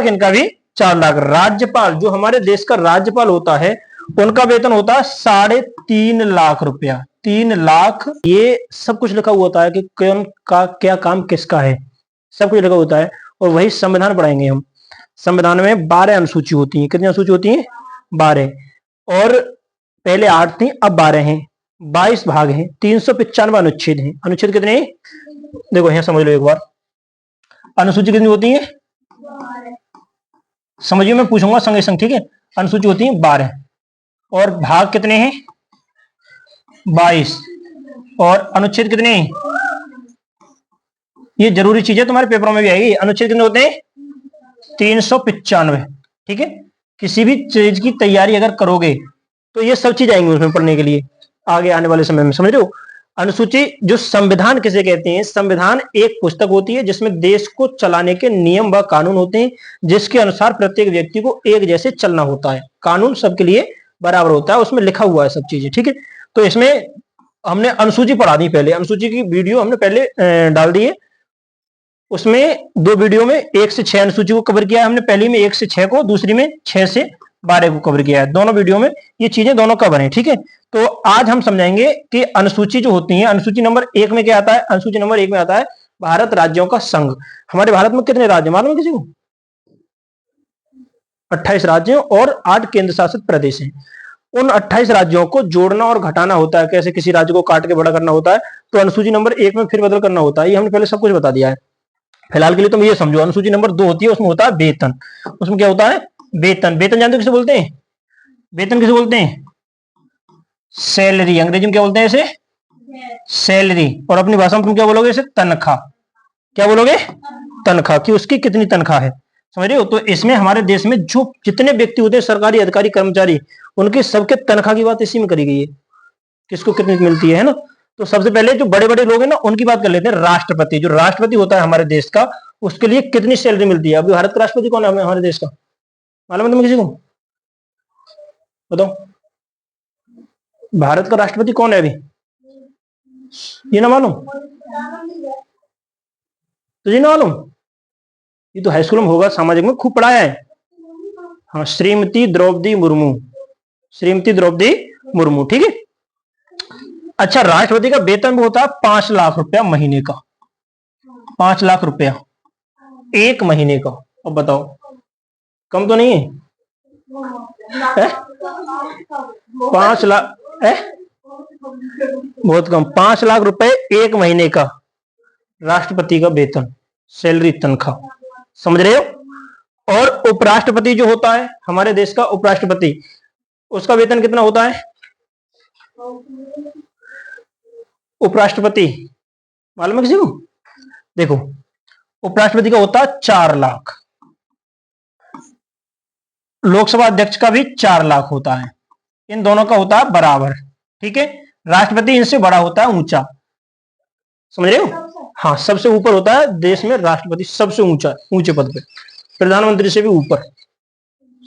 इनका भी 4 लाख। राज्यपाल, जो हमारे देश का राज्यपाल होता है, उनका वेतन होता है 3.5 लाख रुपया। 3 लाख। ये सब कुछ लिखा हुआ होता है कि कौन का क्या काम किसका है, सब कुछ लिखा होता है। और वही संविधान पढ़ाएंगे हम। संविधान में 12 अनुसूची होती है। कितनी अनुसूची होती है? 12। और पहले 8 थी, अब 12 हैं। 22 भाग हैं, 395 अनुच्छेद हैं। अनुच्छेद कितने हैं? देखो यहां समझ लो एक बार। अनुसूची कितनी होती है? समझिए, मैं पूछूंगा संगे संग, ठीक है। अनुसूची होती है 12 और भाग कितने हैं? 22। और अनुच्छेद कितने हैं? ये जरूरी चीज है, तुम्हारे पेपरों में भी आएगी। अनुच्छेद कितने होते हैं? 395। ठीक है। किसी भी चीज की तैयारी अगर करोगे तो ये सब चीज आएंगी उसमें पढ़ने के लिए आगे आने वाले समय में, समझ रहे हो। अनुसूची, जो संविधान किसे कहते हैं? संविधान एक पुस्तक होती है जिसमें देश को चलाने के नियम व कानून होते हैं, जिसके अनुसार प्रत्येक व्यक्ति को एक जैसे चलना होता है। कानून सबके लिए बराबर होता है, उसमें लिखा हुआ है सब चीजें, ठीक है। तो इसमें हमने अनुसूची पढ़ा दी पहले। अनुसूची की वीडियो हमने पहले डाल दी है। उसमें 2 वीडियो में 1 से 6 अनुसूची को कवर किया है हमने। पहली में 1 से 6 को, दूसरी में 6 से 12 को कवर किया है। दोनों वीडियो में ये चीजें दोनों कवर हैं, ठीक है। तो आज हम समझेंगे कि अनुसूची जो होती है, अनुसूची नंबर 1 में क्या आता है? अनुसूची नंबर 1 में आता है भारत राज्यों का संघ। हमारे भारत में कितने राज्य मालूम है किसी को? 28 राज्य और 8 केंद्र शासित प्रदेश हैं। उन 28 राज्यों को जोड़ना और घटाना होता है, कैसे किसी राज्य को काट के बड़ा करना होता है, तो अनुसूची नंबर 1 में फिर बदल करना होता है। ये हमने पहले सब कुछ बता दिया है। फिलहाल के लिए तुम ये समझो, अनुसूची नंबर 2 होती है, उसमें होता है वेतन। उसमें क्या होता है? वेतन। वेतन जानते हो किसे बोलते हैं? वेतन किसे बोलते हैं? सैलरी। अंग्रेजी में क्या बोलते हैं इसे? सैलरी। और अपनी भाषा में तुम क्या बोलोगे इसे? तनख्वाह। क्या बोलोगे? तनख्वाह। कि उसकी कितनी तनख्वाह है, समझ रहे हो। तो इसमें हमारे देश में जो जितने व्यक्ति होते हैं, सरकारी अधिकारी कर्मचारी, उनकी सबके तनख्वाह की बात इसी में करी गई है, किसको कितनी मिलती है ना। तो सबसे पहले जो बड़े बड़े लोग हैं ना, उनकी बात कर लेते हैं। राष्ट्रपति, जो राष्ट्रपति होता है हमारे देश का, उसके लिए कितनी सैलरी मिलती है? अभी भारत का राष्ट्रपति कौन है हमारे देश का? मालूम है तुम्हें किसी को? बताओ, भारत का राष्ट्रपति कौन है अभी? ये ना मालूम? तुझे ना मालूम? ये तो हाई स्कूल में होगा, सामाजिक में खूब पढ़ाया है। हाँ, श्रीमती द्रौपदी मुर्मू। श्रीमती द्रौपदी मुर्मू, ठीक है। अच्छा, राष्ट्रपति का वेतन भी होता है 5 लाख रुपया महीने का। 5 लाख रुपया 1 महीने का। अब बताओ, कम तो नहीं है? 5 लाख है? बहुत कम। 5 लाख रुपए 1 महीने का राष्ट्रपति का वेतन, सैलरी, तनख्वाह, समझ रहे हो। और उपराष्ट्रपति जो होता है हमारे देश का, उपराष्ट्रपति, उसका वेतन कितना होता है? उपराष्ट्रपति मालूम है किसी को? देखो, उपराष्ट्रपति का होता है 4 लाख। लोकसभा अध्यक्ष का भी 4 लाख होता है। इन दोनों का होता है बराबर, ठीक है। राष्ट्रपति इनसे बड़ा होता है, ऊंचा, समझ रहे हो। हाँ, सबसे ऊपर होता है देश में राष्ट्रपति, सबसे ऊंचा, ऊंचे पद पे, प्रधानमंत्री से भी ऊपर,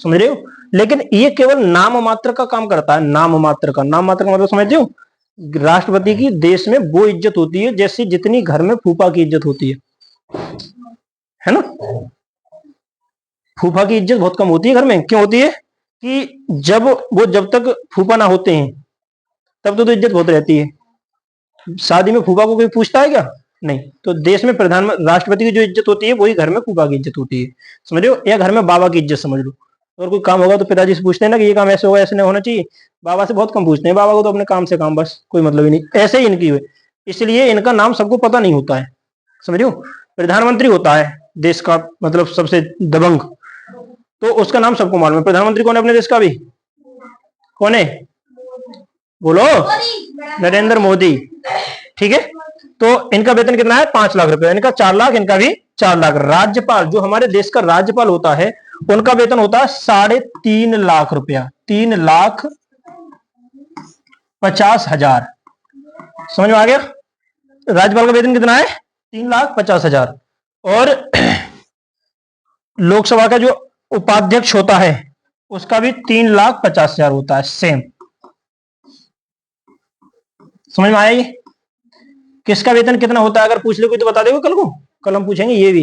समझ रहे हो। लेकिन ये केवल नाम मात्र का काम करता है। नाम मात्र का, नाम मात्र का मतलब समझते हो? राष्ट्रपति की देश में वो इज्जत होती है जैसी जितनी घर में फूफा की इज्जत होती है ना। फूफा की इज्जत बहुत कम होती है घर में। क्यों होती है? कि जब तक फूफा ना होते हैं तब तो इज्जत बहुत रहती है। शादी में फूफा को कोई पूछता है क्या? नहीं। तो देश में राष्ट्रपति की जो इज्जत होती है वही घर में फूफा की इज्जत होती है, समझ रहे हो। या घर में बाबा की इज्जत समझ लो। और कोई काम होगा तो पिताजी से पूछते हैं ना कि ये काम ऐसे होगा, ऐसे नहीं होना चाहिए। बाबा से बहुत कम पूछते हैं। बाबा को तो अपने काम से काम, बस, कोई मतलब ही नहीं। ऐसे ही इनकी हुए, इसलिए इनका नाम सबको पता नहीं होता है, समझ रहे हो। प्रधानमंत्री होता है देश का, मतलब सबसे दबंग, तो उसका नाम सबको मालूम है। प्रधानमंत्री कौन है अपने देश का? भी कौन है? बोलो। नरेंद्र मोदी, ठीक है। तो इनका वेतन कितना है? 5 लाख रुपए। इनका 4 लाख, इनका भी 4 लाख। राज्यपाल, जो हमारे देश का राज्यपाल होता है, उनका वेतन होता है 3.5 लाख रुपया। 3,50,000। समझ में आ गया? राज्यपाल का वेतन कितना है? 3,50,000। और लोकसभा का जो उपाध्यक्ष होता है उसका भी 3,50,000 होता है, सेम। समझ में आया ये? किसका वेतन कितना होता है अगर पूछ ले कोई तो बता देगा कल को? कल हम पूछेंगे ये भी।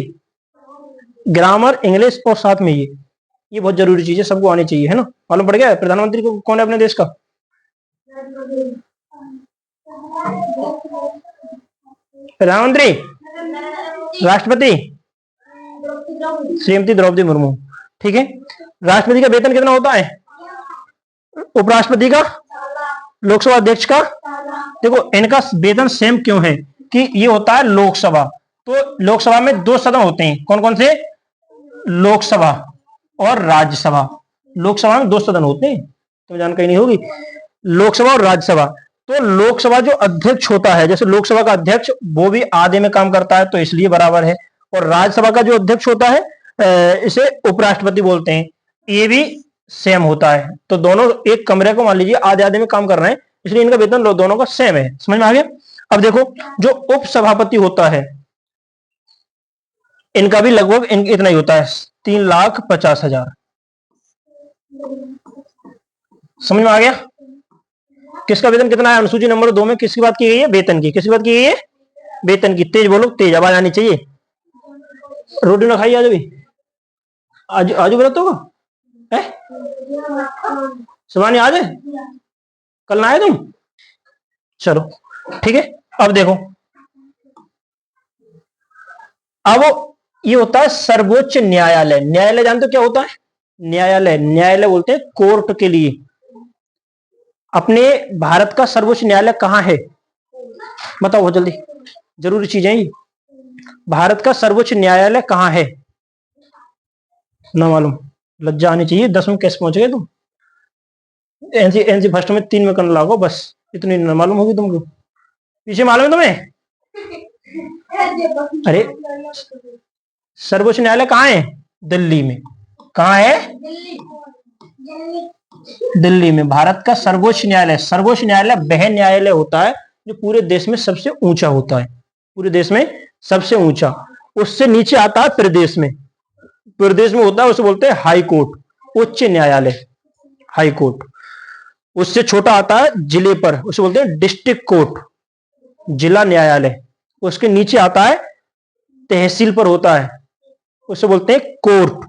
ग्रामर, इंग्लिश और साथ में ये बहुत जरूरी चीज है, सबको आनी चाहिए, है ना। मालूम पड़ गया प्रधानमंत्री को कौन है अपने देश का? प्रधानमंत्री, राष्ट्रपति श्रीमती द्रौपदी मुर्मू, ठीक है। राष्ट्रपति का वेतन कितना होता है? उपराष्ट्रपति का, लोकसभा अध्यक्ष का। देखो इनका वेतन सेम क्यों है कि ये होता है लोकसभा, तो लोकसभा में 2 सदन होते हैं, कौन कौन से? लोकसभा और राज्यसभा। लोकसभा में 2 सदन होते हैं, तो जानकारी नहीं होगी, लोकसभा और राज्यसभा। तो लोकसभा जो अध्यक्ष होता है, जैसे लोकसभा का अध्यक्ष वो भी आधे में काम करता है, तो इसलिए बराबर है। और राज्यसभा का जो अध्यक्ष होता है इसे उपराष्ट्रपति बोलते हैं, ये भी सेम होता है। तो दोनों एक कमरे को मान लीजिए आधे आधे में काम कर रहे हैं, इसलिए इनका वेतन दोनों का सेम है। समझ में आ गया? अब देखो जो उप सभापति होता है इनका भी लगभग इतना ही होता है, 3,50,000। समझ में आ गया? किसका वेतन कितना है? अनुसूची नंबर 2 में किसकी बात की गई है? वेतन की। किसकी बात की गई है? वेतन की। तेज बोलो, तेज आवाज आनी चाहिए। रोटी ना खाई आज भी? आज व्रत होगा? सुबह आज है, कल ना आए तुम? चलो ठीक है। अब देखो, अब ये होता है सर्वोच्च न्यायालय। न्यायालय जानते हो क्या होता है? न्यायालय, न्यायालय बोलते हैं कोर्ट के लिए। अपने भारत का सर्वोच्च न्यायालय कहां है? बताओ बहुत जल्दी, जरूरी चीजें ये। भारत का सर्वोच्च न्यायालय कहां है? ना मालूम? लज्जा आनी चाहिए। 10 में कैसे पहुंच गए तुम? एनसी फर्स्ट में 3 में करने लागो, बस इतनी न मालूम होगी तुमको। पीछे मालूम है तुम्हें? अरे सर्वोच्च न्यायालय कहाँ है? दिल्ली में। कहाँ है? दिल्ली में। भारत का सर्वोच्च न्यायालय, सर्वोच्च न्यायालय वह न्यायालय होता है जो पूरे देश में सबसे ऊंचा होता है, पूरे देश में सबसे ऊंचा। उससे नीचे आता है प्रदेश में, प्रदेश में होता है उसे बोलते हैं हाई कोर्ट, उच्च न्यायालय, हाई कोर्ट। उससे छोटा आता है जिले पर, उसे बोलते हैं डिस्ट्रिक्ट कोर्ट, जिला न्यायालय। उसके नीचे आता है तहसील पर होता है, उसे बोलते हैं कोर्ट।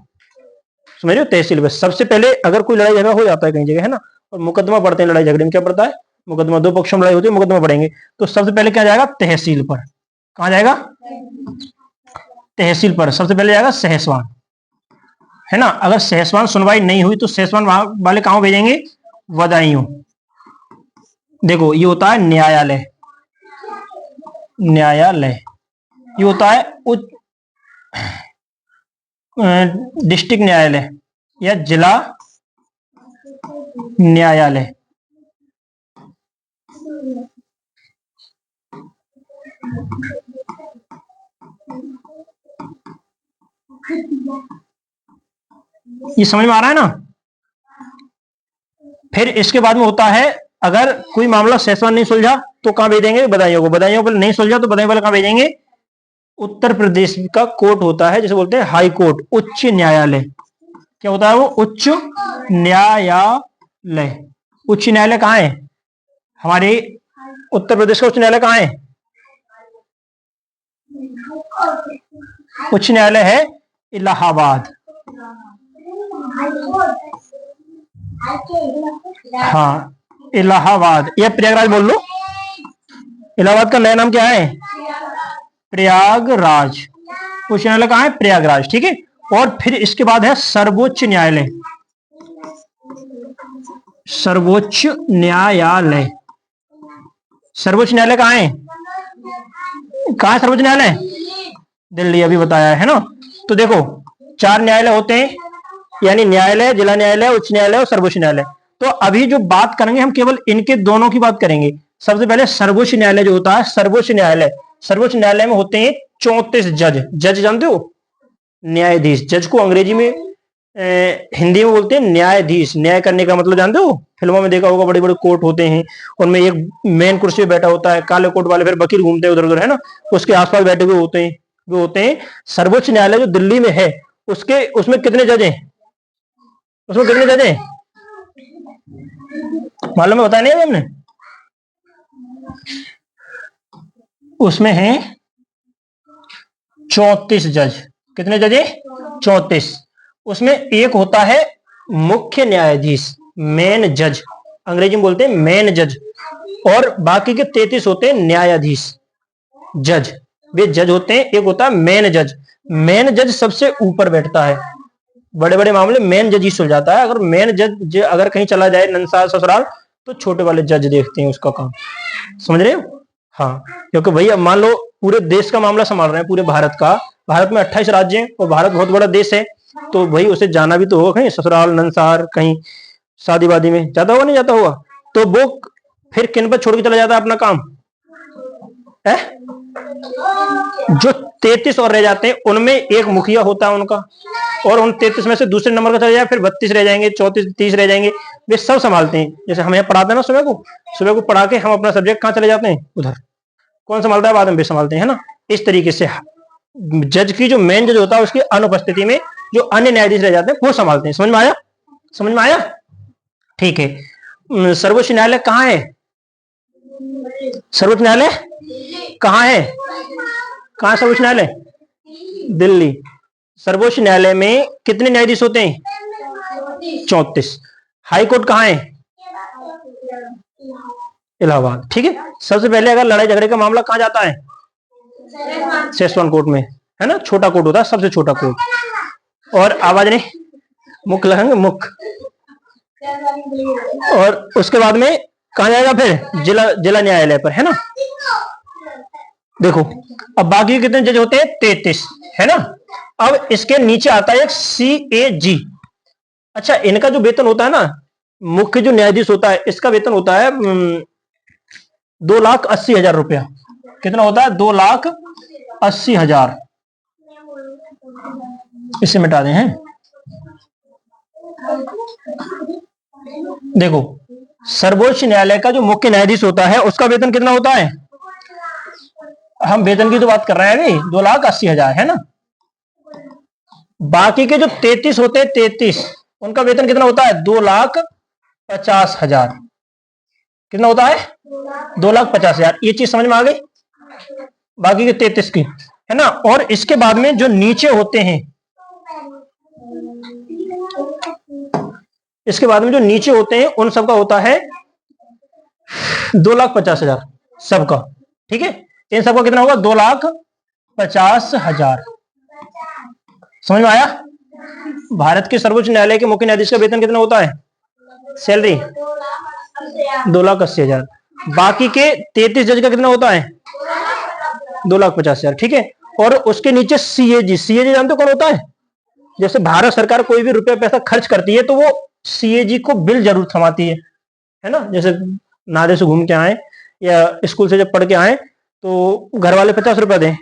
समझ रहे हो? तहसील पर सबसे पहले अगर कोई लड़ाई झगड़ा हो जाता है कहीं जगह, है ना, और मुकदमा पढ़ते हैं, लड़ाई झगड़े में क्या पड़ता है? मुकदमा। 2 पक्षों में लड़ाई होती है, मुकदमा पढ़ेंगे, तो सबसे पहले क्या जाएगा? तहसील पर। कहां जाएगा? तहसील पर। सबसे पहले जाएगा सहसवान, है ना। अगर सहसवान सुनवाई नहीं हुई तो सहसवान वाले कहां भेजेंगे? बदायूं। देखो ये होता है न्यायालय, न्यायालय। ये होता है डिस्ट्रिक्ट न्यायालय या जिला न्यायालय। ये समझ में आ रहा है ना? फिर इसके बाद में होता है, अगर कोई मामला सहसवान नहीं सुलझा तो कहां भेजेंगे? बदायूं को। बदायूं पर नहीं सुलझा तो बदायूं वाले कहां भेजेंगे? उत्तर प्रदेश का कोर्ट होता है जिसे बोलते हैं हाई कोर्ट, उच्च न्यायालय। क्या होता है वो? उच्च न्यायालय। उच्च न्यायालय कहां है? हमारे उत्तर प्रदेश का उच्च न्यायालय कहां है? उच्च न्यायालय है इलाहाबाद। हाँ इलाहाबाद, या प्रयागराज बोल लो। इलाहाबाद का नया नाम क्या है? प्रयागराज। उच्च न्यायालय कहां है? प्रयागराज, ठीक है। और फिर इसके बाद है सर्वोच्च न्यायालय। सर्वोच्च न्यायालय, सर्वोच्च न्यायालय कहां है? कहां है सर्वोच्च न्यायालय? दिल्ली, अभी बताया है ना। तो देखो 4 न्यायालय होते हैं, यानी न्यायालय, जिला न्यायालय, उच्च न्यायालय और सर्वोच्च न्यायालय। तो अभी जो बात करेंगे हम केवल इनके दोनों की बात करेंगे। सबसे पहले सर्वोच्च न्यायालय जो होता है, सर्वोच्च न्यायालय, सर्वोच्च न्यायालय में होते हैं 34 जज। जज जानते हो? न्यायाधीश। जज को अंग्रेजी में हिंदी में बोलते हैं न्यायाधीश। न्याय करने का मतलब जानते हो? फिल्मों में देखा होगा, बड़े बड़े कोर्ट होते हैं, उनमें एक मेन कुर्सी पे बैठा होता है, काले कोट वाले फिर वकील घूमते हैं उधर उधर, है ना, उसके आसपास बैठे हुए होते हैं, वो होते हैं सर्वोच्च न्यायालय जो दिल्ली में है। उसके उसमें कितने जज हैं? उसमें कितने जज हैं मालूम है? बताया नहीं हमने? उसमें हैं 34 जज। कितने जज हैं? 34। उसमें एक होता है मुख्य न्यायाधीश, मेन जज, अंग्रेजी में बोलते हैं मेन जज, और बाकी के 33 होते हैं न्यायाधीश, जज। वे जज होते हैं। एक होता है मेन जज। मेन जज सबसे ऊपर बैठता है, बड़े बड़े मामले मेन जज ही सुलझाता है। अगर मेन जज अगर कहीं चला जाए नंसाल ससुराल, तो छोटे वाले जज देखते हैं उसका काम। समझ रहे हो? हाँ, क्योंकि भैया मान लो पूरे देश का मामला संभाल रहे हैं, पूरे भारत का। भारत में 28 राज्य हैं और भारत बहुत बड़ा देश है, तो भाई उसे जाना भी तो होगा कहीं ससुराल नंसार, कहीं शादी वादी में जाता होगा, नहीं जाता होगा? तो वो फिर किन पर छोड़ के चला जाता है अपना काम है? जो 33 और रह जाते हैं उनमें एक मुखिया होता है उनका, और उन 33 में से दूसरे नंबर का चला जाए, फिर 32 रह जाएंगे, 34 30 रह जाएंगे। वे सब संभालते हैं। जैसे हम यहाँ पढ़ाते हैं ना, सुबह को पढ़ा के हम अपना सब्जेक्ट कहाँ चले जाते हैं, उधर। कौन संभालता है? बाद में भी संभालते हैं ना। इस तरीके से जज की जो मेन जज होता है उसकी अनुपस्थिति में जो अन्य न्यायाधीश रह जाते हैं वो संभालते हैं। समझ में आया? समझ में आया? ठीक है। सर्वोच्च न्यायालय कहाँ है? सर्वोच्च न्यायालय कहाँ है? कहाँ सर्वोच्च न्यायालय? दिल्ली। सर्वोच्च न्यायालय में कितने न्यायाधीश होते हैं? 34। हाई कोर्ट कहाँ है? इलाहाबाद। ठीक है। सबसे पहले अगर लड़ाई झगड़े का मामला कहाँ जाता है? सेशन कोर्ट में, है ना। छोटा कोर्ट होता है, सबसे छोटा कोर्ट। और आवाज नहीं, मुख लगेंगे, मुख। और उसके बाद में कहा जाएगा? फिर जिला न्यायालय पर, है ना। देखो अब बाकी कितने जज होते हैं? 33, है ना। अब इसके नीचे आता है एक CAG। अच्छा, इनका जो वेतन होता है ना, मुख्य जो न्यायाधीश होता है, इसका वेतन होता है 2,80,000 रुपया। कितना होता है? 2,80,000। इसे मिटा दें, हैं। देखो सर्वोच्च न्यायालय का जो मुख्य न्यायाधीश होता है उसका वेतन कितना होता है? हम वेतन की तो बात कर रहे हैं अभी, 2,80,000, है ना। बाकी के जो 33 होते हैं, 33, उनका वेतन कितना होता है? 2,50,000। कितना होता है? 2,50,000। ये चीज समझ में आ गई? बाकी के 33 की, है ना। और इसके बाद में जो नीचे होते हैं, इसके बाद में जो नीचे होते हैं उन सबका होता है 2,50,000 सबका। ठीक है। इन सबका कितना होगा? 2,50,000। समझ में आया? भारत के सर्वोच्च न्यायालय के मुख्य न्यायाधीश का वेतन कितना होता है? सैलरी 2,80,000। बाकी के 33 जज का कितना होता है? 2,50,000। ठीक है। और उसके नीचे CAG। CAG जानते हो कौन होता है? जैसे भारत सरकार कोई भी रुपया पैसा खर्च करती है तो वो CAG को बिल जरूर थमाती है ना। जैसे नारे से घूम के आए या स्कूल से जब पढ़ के आए तो घर वाले 50 रुपया दें,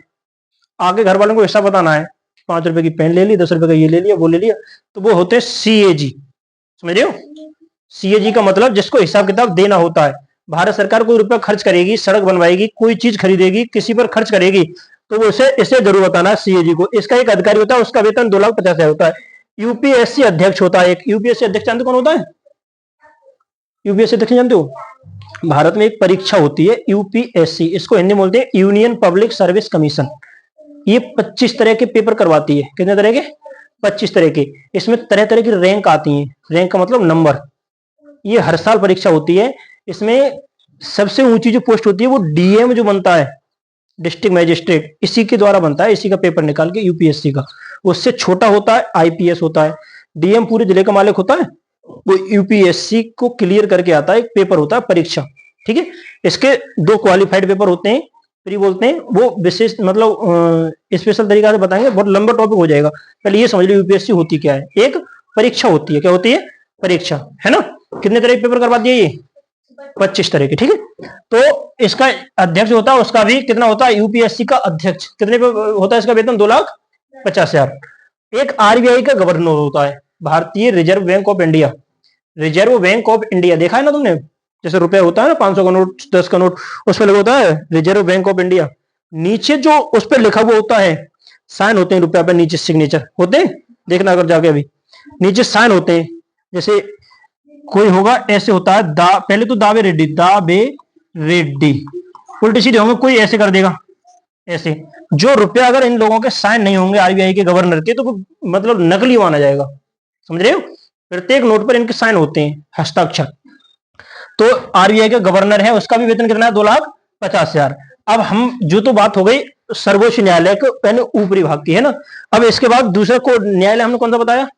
आगे घर वालों को हिस्सा बताना है, 5 रुपए की पेन ले ली, 10 रुपए का ये ले लिया, वो ले लिया, तो वो होते हैं CAG। समझ रहे हो? CAG का मतलब जिसको हिसाब किताब देना होता है। भारत सरकार कोई रुपया खर्च करेगी, सड़क बनवाएगी, कोई चीज खरीदेगी, किसी पर खर्च करेगी, तो वो इसे जरूर बताना है CAG को। इसका एक अधिकारी होता है, उसका वेतन 2,50,000 होता है। UPSC अध्यक्ष होता है एक। UPSC अध्यक्ष जानते कौन होता है? UPSC अध्यक्ष जानते हो? भारत में एक परीक्षा होती है UPSC, इसको हिंदी में बोलते हैं यूनियन पब्लिक सर्विस कमीशन। ये 25 तरह के पेपर करवाती है। कितने तरह के? 25 तरह के। इसमें तरह तरह की रैंक आती है। रैंक का मतलब नंबर। ये हर साल परीक्षा होती है। इसमें सबसे ऊंची जो पोस्ट होती है वो DM जो बनता है, डिस्ट्रिक्ट मजिस्ट्रेट, इसी के द्वारा बनता है, इसी का पेपर निकाल के UPSC का। उससे छोटा होता है IPS होता है। DM पूरे जिले का मालिक होता है, वो UPSC को क्लियर करके आता है। एक पेपर होता है परीक्षा। ठीक है। इसके 2 क्वालिफाइड पेपर होते हैं, प्री बोलते हैं। वो विशेष मतलब स्पेशल तरीका से बताएंगे, बहुत लंबा टॉपिक हो जाएगा। पहले ये समझ लो UPSC होती क्या है। एक परीक्षा होती है। क्या होती है? परीक्षा, है ना। कितने तरह के पेपर करवाती है ये? 25 तरह के। ठीक है। तो इसका अध्यक्ष होता है, उसका भी कितना होता है? UPSC का अध्यक्ष कितने पे होता है? इसका वेतन 2,50,000। एक RBI का गवर्नर होता है, भारतीय reserve bank of India. Reserve bank of India देखा है ना तुमने? जैसे रुपया होता है ना, 500 का नोट, 10 का नोट, उस पर लिखा होता है रिजर्व बैंक ऑफ इंडिया। नीचे जो उस पर लिखा हुआ होता है, साइन होते हैं रुपया पर, नीचे सिग्नेचर होते हैं। देखना अगर जाके अभी नीचे साइन होते हैं। जैसे कोई होगा ऐसे होता है, पहले तो दावे रेड्डी, दावे रेड्डी, उल्टी सीधे होंगे, कोई ऐसे कर देगा, ऐसे जो रुपया अगर इन लोगों के साइन नहीं होंगे आरबीआई के गवर्नर के, तो मतलब नकली माना जाएगा। समझ रहे हो? प्रत्येक नोट पर इनके साइन होते हैं, हस्ताक्षर। तो आरबीआई का गवर्नर है, उसका भी वेतन कितना है? 2,50,000। अब हम जो तो बात हो गई सर्वोच्च न्यायालय को यानी ऊपरी भाग की, है ना। अब इसके बाद दूसरा को न्यायालय हमने कौन सा बताया?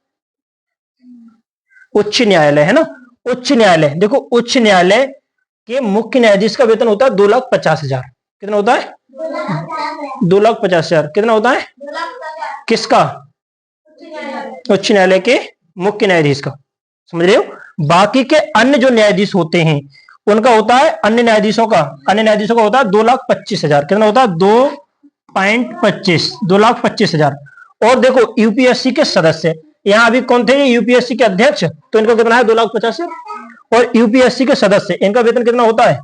उच्च न्यायालय, है ना। उच्च न्यायालय, देखो उच्च न्यायालय के मुख्य न्यायाधीश का वेतन होता है 2,50,000। कितना होता है? 2,50,000। कितना होता है? किसका? उच्च न्यायालय के मुख्य न्यायाधीश का। समझ रहे हो? बाकी के अन्य जो न्यायाधीश होते हैं उनका होता है, अन्य न्यायाधीशों का होता है 2,25,000। कितना होता है? 2.25 और देखो यूपीएससी के सदस्य, यहाँ अभी कौन थे? यूपीएससी के अध्यक्ष, तो इनका कितना है? 2,50,000। और यूपीएससी के सदस्य, इनका वेतन कितना होता है?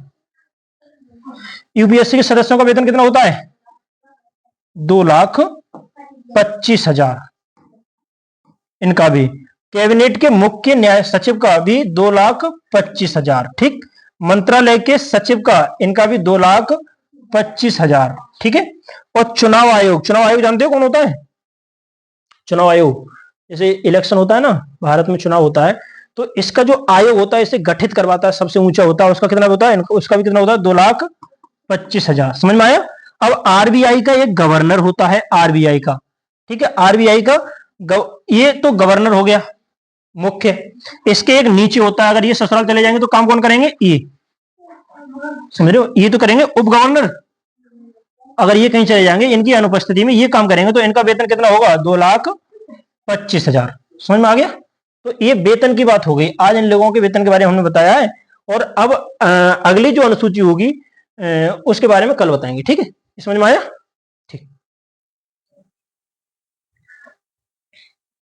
यूपीएससी के सदस्यों का वेतन कितना होता है? 2,25,000। इनका भी। कैबिनेट के मुख्य न्याय सचिव का भी 2,25,000। ठीक। मंत्रालय के सचिव का, इनका भी 2,25,000। ठीक है। और चुनाव आयोग जानते हो कौन होता है? चुनाव आयोग, जैसे इलेक्शन होता है ना, भारत में चुनाव होता है, तो इसका जो आयोग होता है इसे गठित करवाता है, सबसे ऊंचा होता है, उसका कितना होता है? उसका भी कितना होता है? 2,25,000। समझ में आया? अब आरबीआई का एक गवर्नर होता है, आरबीआई का। ठीक है। आरबीआई का ये तो गवर्नर हो गया मुख्य। इसके एक नीचे होता है, अगर ये ससुराल चले जाएंगे तो काम कौन करेंगे? ये। समझ रहे हो? ये तो करेंगे उप गवर्नर। अगर ये कहीं चले जाएंगे, इनकी अनुपस्थिति में ये काम करेंगे, तो इनका वेतन कितना होगा? 2,25,000। समझ में आ गया? तो ये वेतन की बात हो गई। आज इन लोगों के वेतन के बारे में हमने बताया है, और अब अगली जो अनुसूची होगी उसके बारे में कल बताएंगे। ठीक है? समझ में आया?